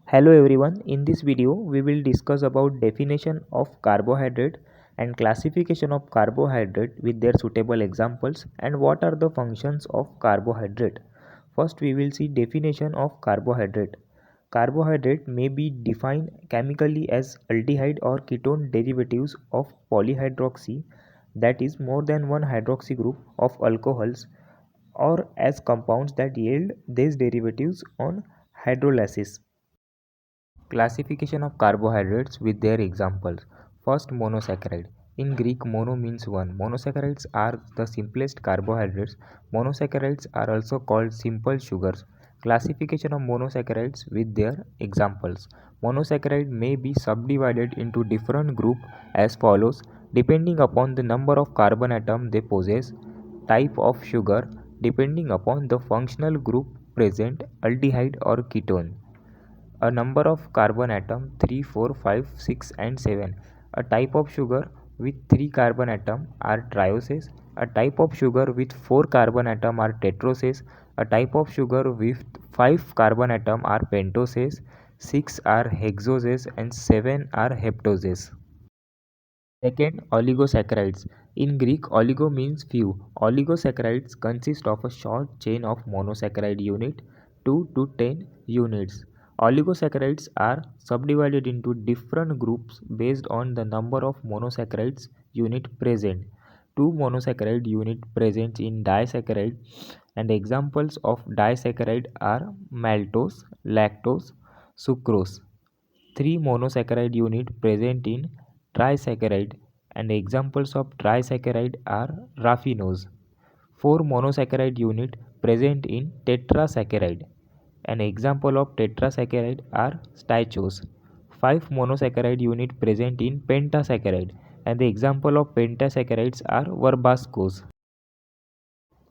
Hello everyone, in this video we will discuss about definition of carbohydrate and classification of carbohydrate with their suitable examples and what are the functions of carbohydrate. First we will see definition of carbohydrate. Carbohydrate may be defined chemically as aldehyde or ketone derivatives of polyhydroxy, that is more than one hydroxy group of alcohols, or as compounds that yield these derivatives on hydrolysis. Classification of carbohydrates with their examples. First, monosaccharide. In Greek, mono means one. Monosaccharides are the simplest carbohydrates. Monosaccharides are also called simple sugars. Classification of monosaccharides with their examples. Monosaccharide may be subdivided into different groups as follows, depending upon the number of carbon atoms they possess, type of sugar, depending upon the functional group present, aldehyde or ketone. A number of carbon atom 3, 4, 5, 6 and 7. A type of sugar with 3 carbon atom are trioses. A type of sugar with 4 carbon atom are tetroses. A type of sugar with 5 carbon atom are pentoses. 6 are hexoses and 7 are heptoses. Second, oligosaccharides. In Greek, oligo means few. Oligosaccharides consist of a short chain of monosaccharide unit 2 to 10 units. Oligosaccharides are subdivided into different groups based on the number of monosaccharides unit present. Two monosaccharide unit present in disaccharide, and examples of disaccharide are maltose, lactose, sucrose. 3 monosaccharide unit present in trisaccharide, and examples of trisaccharide are raffinose. 4 monosaccharide unit present in tetrasaccharide. An example of tetrasaccharide are stachose. 5 monosaccharide unit present in pentasaccharide, and the example of pentasaccharides are verbascose.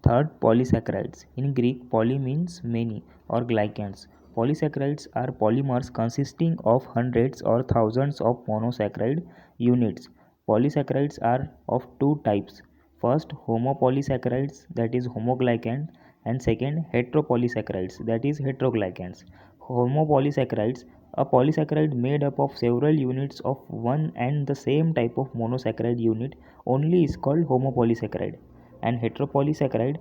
Third, polysaccharides. In Greek, poly means many or glycans. Polysaccharides are polymers consisting of hundreds or thousands of monosaccharide units. Polysaccharides are of two types. First, homopolysaccharides, that is homoglycan, and second, heteropolysaccharides, that is heteroglycans. Homopolysaccharides, a polysaccharide made up of several units of one and the same type of monosaccharide unit only, is called homopolysaccharide. And heteropolysaccharide,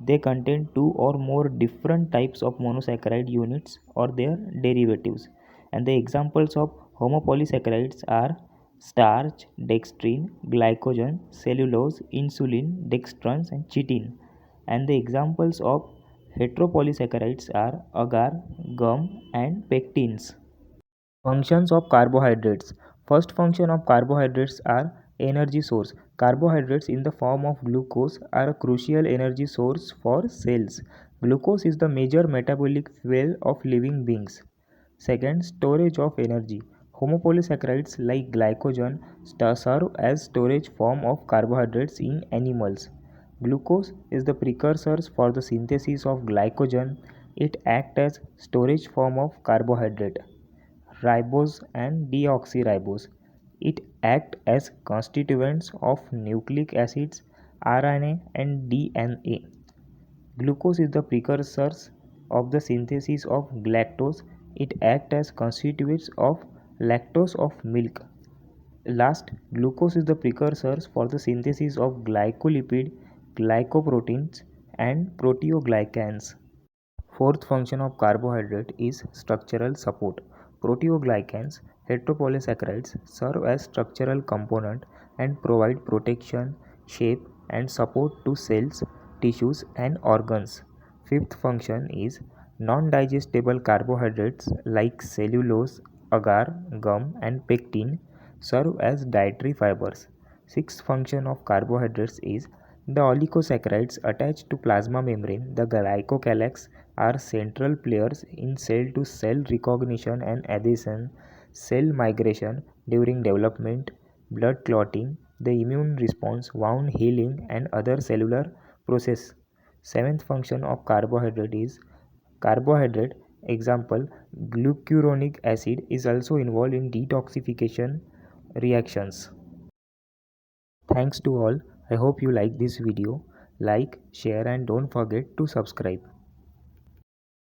they contain two or more different types of monosaccharide units or their derivatives. And the examples of homopolysaccharides are starch, dextrin, glycogen, cellulose, insulin, dextrans and chitin. And the examples of heteropolysaccharides are agar, gum and pectins. Functions of carbohydrates. First function of carbohydrates are energy source. Carbohydrates in the form of glucose are a crucial energy source for cells. Glucose is the major metabolic fuel of living beings. Second, storage of energy. Homopolysaccharides like glycogen serve as storage form of carbohydrates in animals. Glucose is the precursor for the synthesis of glycogen. It acts as storage form of carbohydrate. Ribose and deoxyribose. It act as constituents of nucleic acids, RNA and DNA. Glucose is the precursor of the synthesis of galactose. It acts as constituents of lactose of milk. Last, glucose is the precursor for the synthesis of glycolipid, glycoproteins and proteoglycans. Fourth function of carbohydrate is structural support. Proteoglycans, heteropolysaccharides, serve as structural component and provide protection, shape and support to cells, tissues and organs. Fifth function is non-digestible carbohydrates like cellulose, agar, gum and pectin serve as dietary fibers. Sixth function of carbohydrates is the oligosaccharides attached to plasma membrane, the glycocalyx, are central players in cell-to-cell recognition and adhesion, cell migration during development, blood clotting, the immune response, wound healing, and other cellular processes. Seventh function of carbohydrate is carbohydrate. Example, glucuronic acid is also involved in detoxification reactions. Thanks to all. I hope you like this video. Like, share and don't forget to subscribe.